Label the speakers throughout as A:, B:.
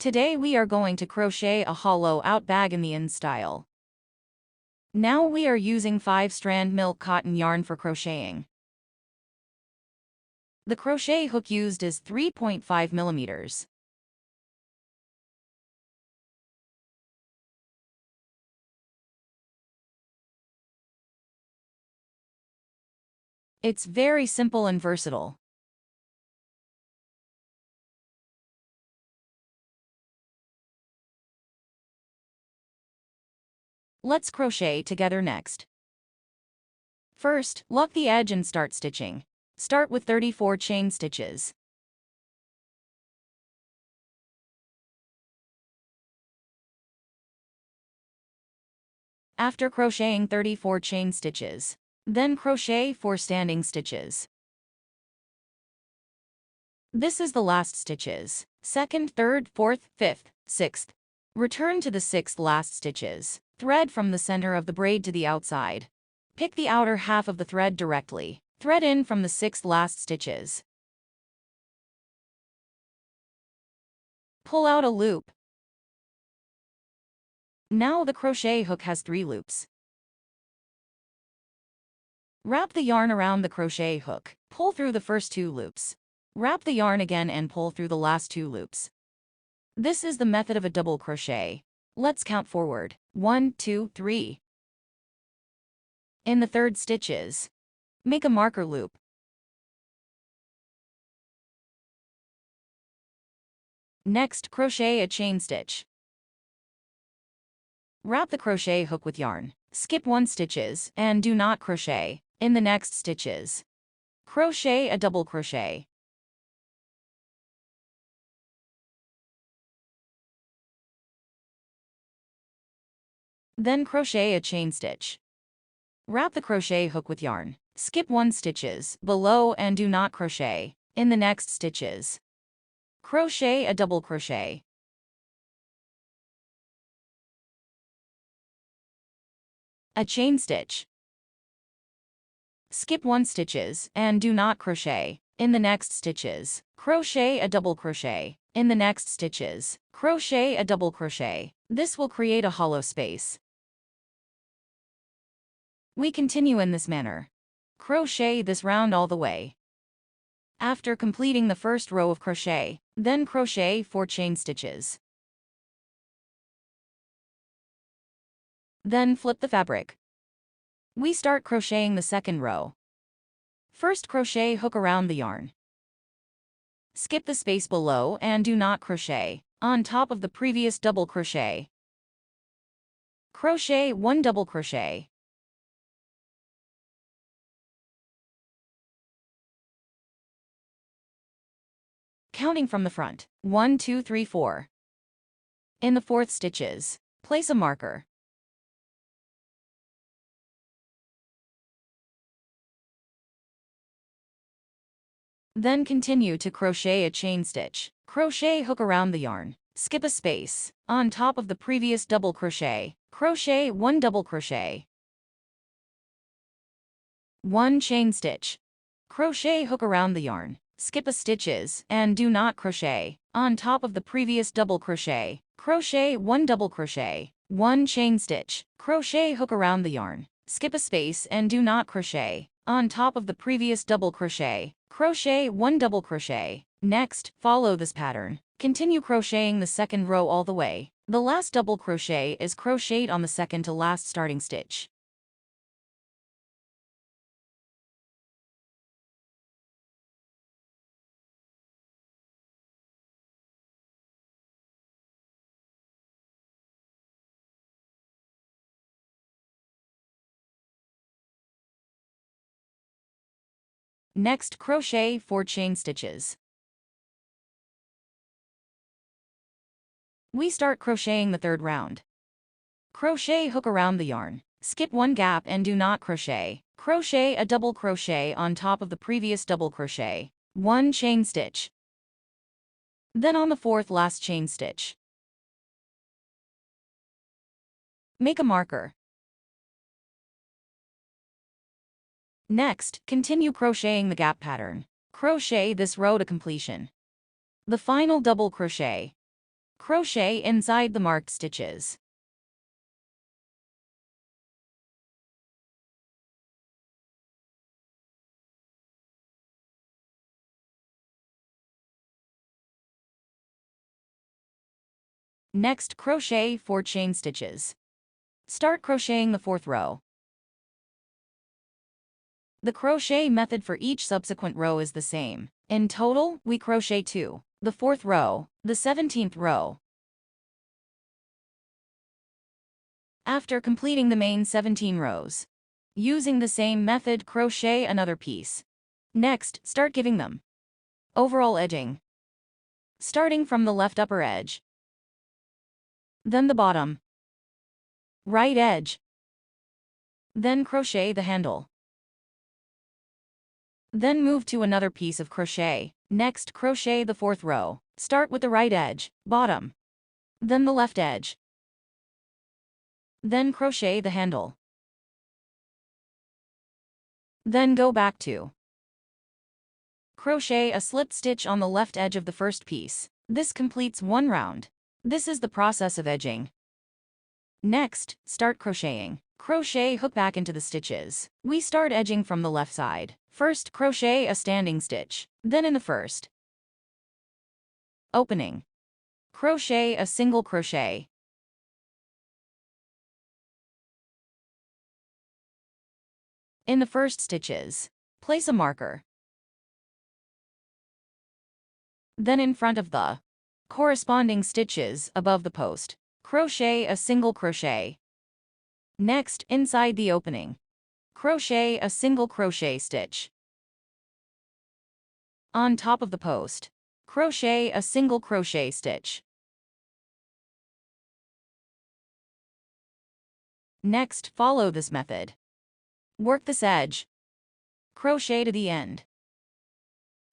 A: Today we are going to crochet a hollow out bag in the in style. Now we are using 5-strand milk cotton yarn for crocheting. The crochet hook used is 3.5 millimeters. It's very simple and versatile. Let's crochet together next. First, lock the edge and start stitching. Start with 34 chain stitches. After crocheting 34 chain stitches, then crochet 4 standing stitches. This is the last stitches. 2nd, 3rd, 4th, 5th, 6th. Return to the 6th last stitches. Thread from the center of the braid to the outside. Pick the outer half of the thread directly. Thread in from the 6th last stitches. Pull out a loop. Now the crochet hook has 3 loops. Wrap the yarn around the crochet hook. Pull through the first 2 loops. Wrap the yarn again and pull through the last 2 loops. This is the method of a double crochet. Let's count forward. 1, 2, 3. In the 3rd stitches, make a marker loop. Next, crochet a chain stitch. Wrap the crochet hook with yarn. Skip 1 stitches and do not crochet in the next stitches. Crochet a double crochet. Then crochet a chain stitch. Wrap the crochet hook with yarn. Skip 1 stitches below and do not crochet in the next stitches. Crochet a double crochet. A chain stitch. Skip 1 stitches and do not crochet in the next stitches. Crochet a double crochet in the next stitches. Crochet a double crochet. This will create a hollow space. We continue in this manner. Crochet this round all the way. After completing the first row of crochet, then crochet 4 chain stitches. Then flip the fabric. We start crocheting the second row. First crochet hook around the yarn. Skip the space below and do not crochet on top of the previous double crochet. Crochet 1 double crochet. Counting from the front. 1, 2, 3, 4. In the 4th stitches, place a marker. Then continue to crochet a chain stitch. Crochet hook around the yarn. Skip a space on top of the previous double crochet. Crochet 1 double crochet. 1 chain stitch. Crochet hook around the yarn. Skip a stitches and do not crochet on top of the previous double crochet. Crochet 1 double crochet. 1 chain stitch. Crochet hook around the yarn. Skip a space and do not crochet on top of the previous double crochet. Crochet 1 double crochet. Next, follow this pattern. Continue crocheting the second row all the way. The last double crochet is crocheted on the second to last starting stitch. Next, crochet 4 chain stitches. We start crocheting the 3rd round. Crochet hook around the yarn. Skip 1 gap and do not crochet. Crochet a double crochet on top of the previous double crochet. 1 chain stitch. Then on the 4th last chain stitch, make a marker. Next, continue crocheting the gap pattern. Crochet this row to completion. The final double crochet. Crochet inside the marked stitches. Next, crochet 4 chain stitches. Start crocheting the 4th row. The crochet method for each subsequent row is the same. In total, we crochet 2, the 4th row, the 17th row. After completing the main 17 rows, using the same method, crochet another piece. Next, start giving them overall edging, starting from the left upper edge, then the bottom right edge, then crochet the handle. Then move to another piece of crochet. Next, crochet the 4th row. Start with the right edge, bottom, then the left edge, then crochet the handle. Then go back to crochet a slip stitch on the left edge of the first piece. This completes 1 round. This is the process of edging. Next, start crocheting. Crochet hook back into the stitches. We start edging from the left side. First, crochet a standing stitch. Then in the first opening, crochet a single crochet. In the first stitches, place a marker. Then in front of the corresponding stitches above the post, crochet a single crochet. Next, inside the opening, crochet a single crochet stitch. On top of the post, crochet a single crochet stitch. Next, follow this method. Work this edge. Crochet to the end.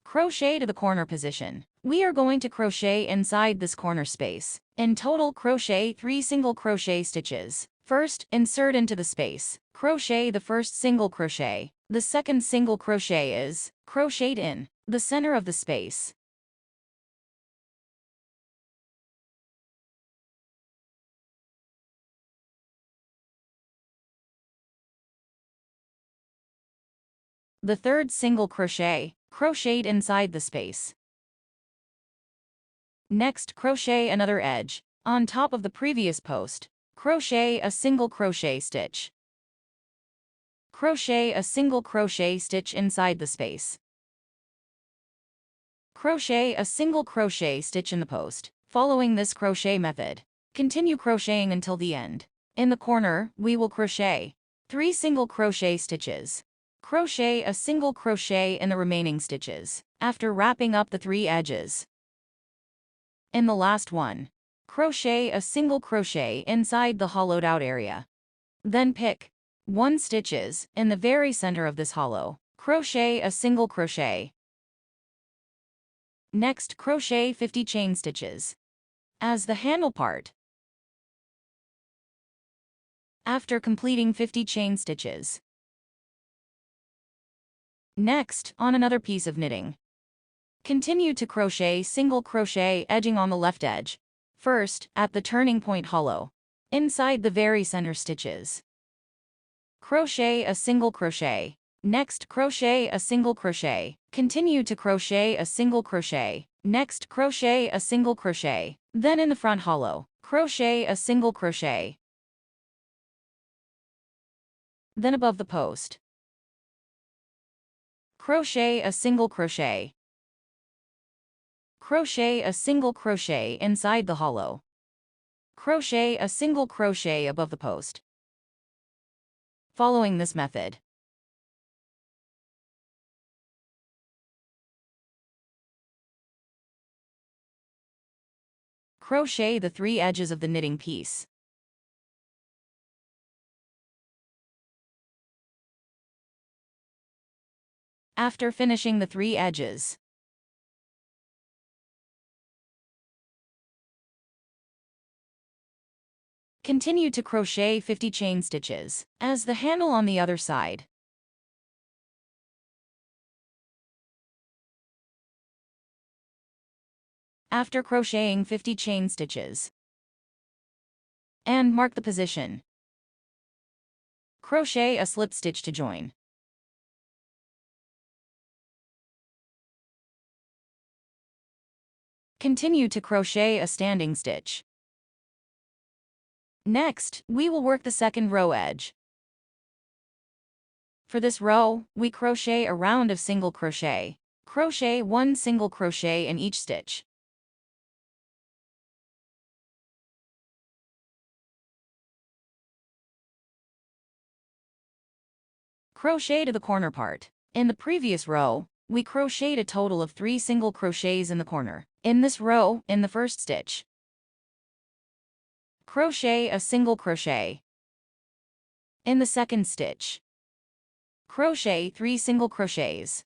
A: Crochet to the corner position. We are going to crochet inside this corner space. In total, crochet 3 single crochet stitches. First, insert into the space. Crochet the first single crochet. The second single crochet is crocheted in the center of the space. The third single crochet, crocheted inside the space. Next, crochet another edge on top of the previous post. Crochet a single crochet stitch. Crochet a single crochet stitch inside the space. Crochet a single crochet stitch in the post. Following this crochet method, continue crocheting until the end. In the corner, we will crochet 3 single crochet stitches. Crochet a single crochet in the remaining stitches, after wrapping up the 3 edges. In the last one, crochet a single crochet inside the hollowed out area. Then pick 1 stitches in the very center of this hollow. Crochet a single crochet. Next, crochet 50 chain stitches as the handle part. After completing 50 chain stitches, next, on another piece of knitting, continue to crochet single crochet edging on the left edge. First, at the turning point hollow, inside the very center stitches, crochet a single crochet. Next, crochet a single crochet. Continue to crochet a single crochet. Next, crochet a single crochet. Then in the front hollow, crochet a single crochet. Then above the post, crochet a single crochet. Crochet a single crochet inside the hollow. Crochet a single crochet above the post. Following this method, crochet the 3 edges of the knitting piece. After finishing the 3 edges, continue to crochet 50 chain stitches as the handle on the other side. After crocheting 50 chain stitches, and mark the position. Crochet a slip stitch to join. Continue to crochet a standing stitch. Next, we will work the second row edge. For this row, we crochet a round of single crochet. Crochet 1 single crochet in each stitch. Crochet to the corner part. In the previous row, we crocheted a total of 3 single crochets in the corner. In this row, in the first stitch, crochet a single crochet. In the second stitch, crochet 3 single crochets.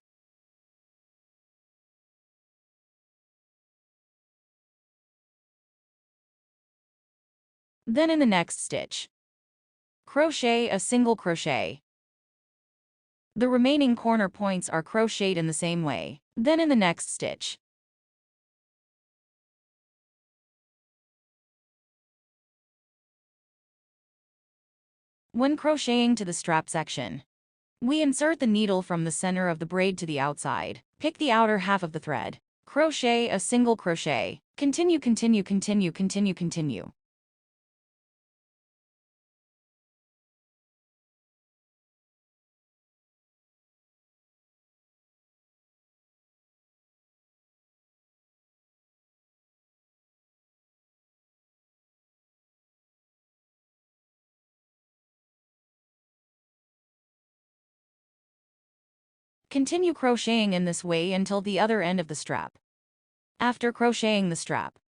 A: Then in the next stitch, crochet a single crochet. The remaining corner points are crocheted in the same way. Then in the next stitch, when crocheting to the strap section, we insert the needle from the center of the braid to the outside. Pick the outer half of the thread. Crochet a single crochet. Continue. Continue crocheting in this way until the other end of the strap. After crocheting the strap,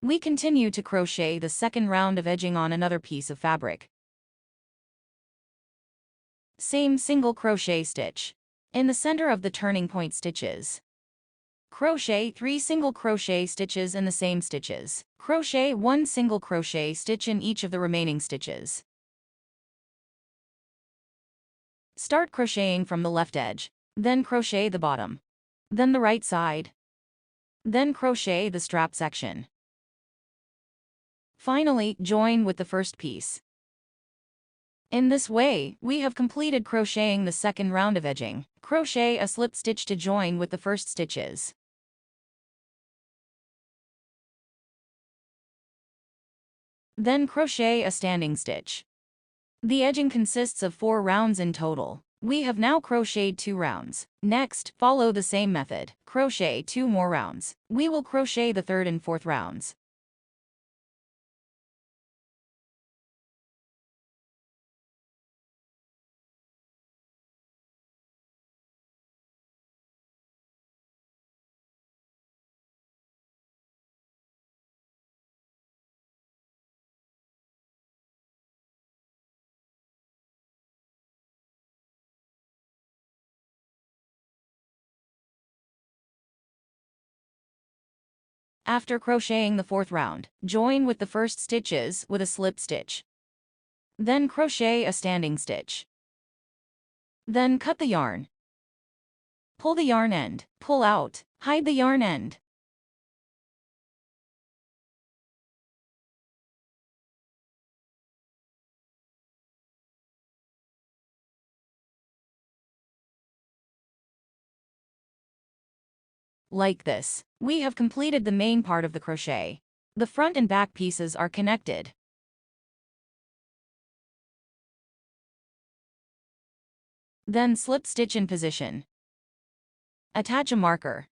A: we continue to crochet the second round of edging on another piece of fabric. Same single crochet stitch. In the center of the turning point stitches, crochet 3 single crochet stitches in the same stitches. Crochet 1 single crochet stitch in each of the remaining stitches. Start crocheting from the left edge, then crochet the bottom, then the right side, then crochet the strap section. Finally, join with the first piece. In this way, we have completed crocheting the second round of edging. Crochet a slip stitch to join with the first stitches. Then crochet a standing stitch. The edging consists of 4 rounds in total. We have now crocheted 2 rounds. Next, follow the same method. Crochet 2 more rounds. We will crochet the third and fourth rounds. After crocheting the fourth round, join with the first stitches with a slip stitch. Then crochet a standing stitch. Then cut the yarn. Pull the yarn end, pull out, hide the yarn end. Like this, we have completed the main part of the crochet. The front and back pieces are connected. Then slip stitch in position. Attach a marker.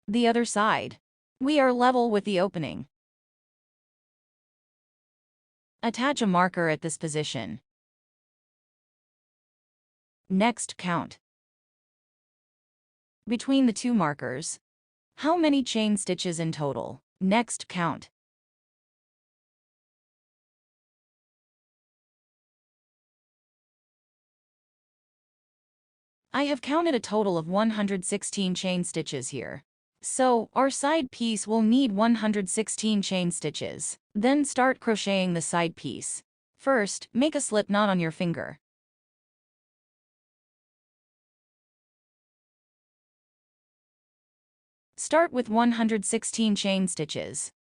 A: The other side. We are level with the opening. Attach a marker at this position. Next, count between the 2 markers. How many chain stitches in total? Next, count. I have counted a total of 116 chain stitches here. So, our side piece will need 116 chain stitches. Then start crocheting the side piece. First, make a slip knot on your finger. Start with 116 chain stitches.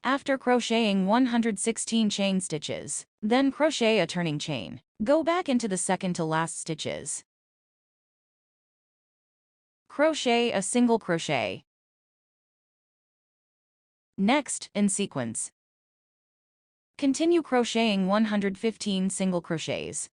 A: After crocheting 116 chain stitches, then crochet a turning chain. Go back into the second to last stitches. Crochet a single crochet. Next, in sequence, continue crocheting 115 single crochets.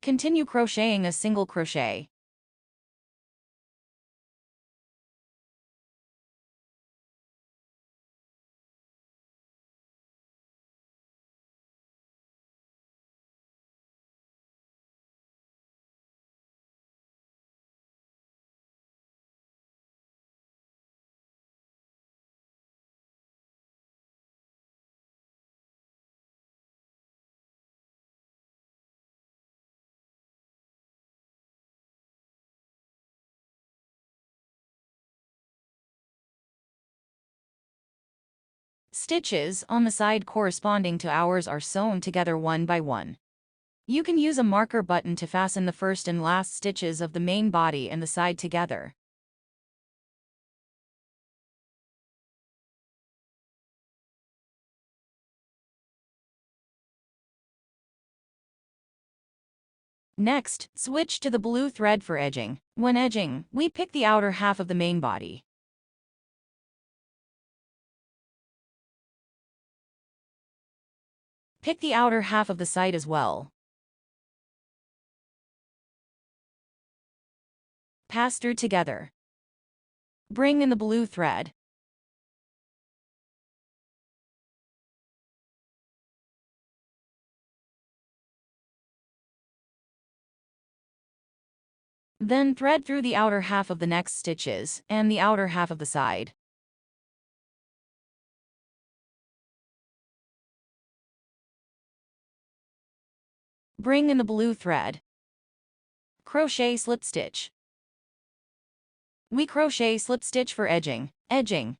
A: Continue crocheting a single crochet. Stitches on the side corresponding to ours are sewn together one by one. You can use a marker button to fasten the first and last stitches of the main body and the side together. Next, switch to the blue thread for edging. When edging, we pick the outer half of the main body. Pick the outer half of the side as well. Pass through together. Bring in the blue thread. Then thread through the outer half of the next stitches and the outer half of the side. Bring in the blue thread. Crochet slip stitch. We crochet slip stitch for edging. Edging.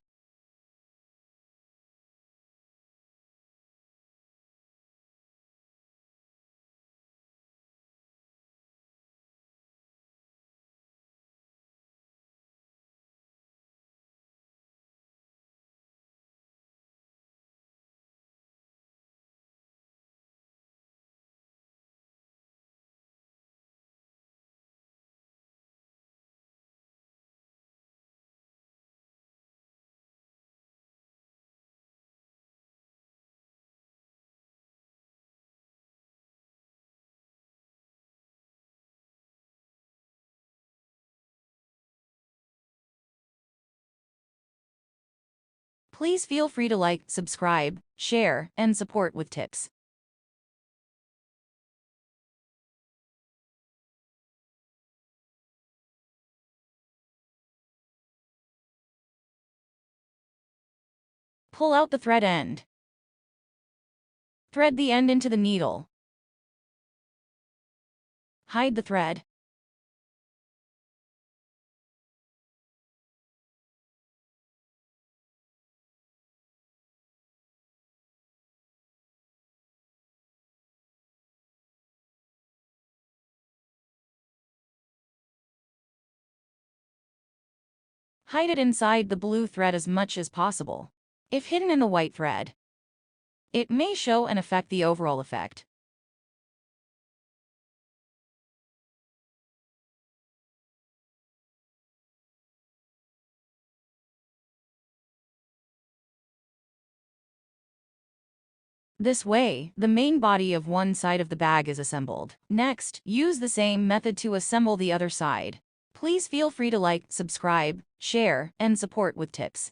A: Please feel free to like, subscribe, share, and support with tips. Pull out the thread end. Thread the end into the needle. Hide the thread. Hide it inside the blue thread as much as possible. If hidden in the white thread, it may show and affect the overall effect. This way, the main body of one side of the bag is assembled. Next, use the same method to assemble the other side. Please feel free to like, subscribe, share, and support with tips.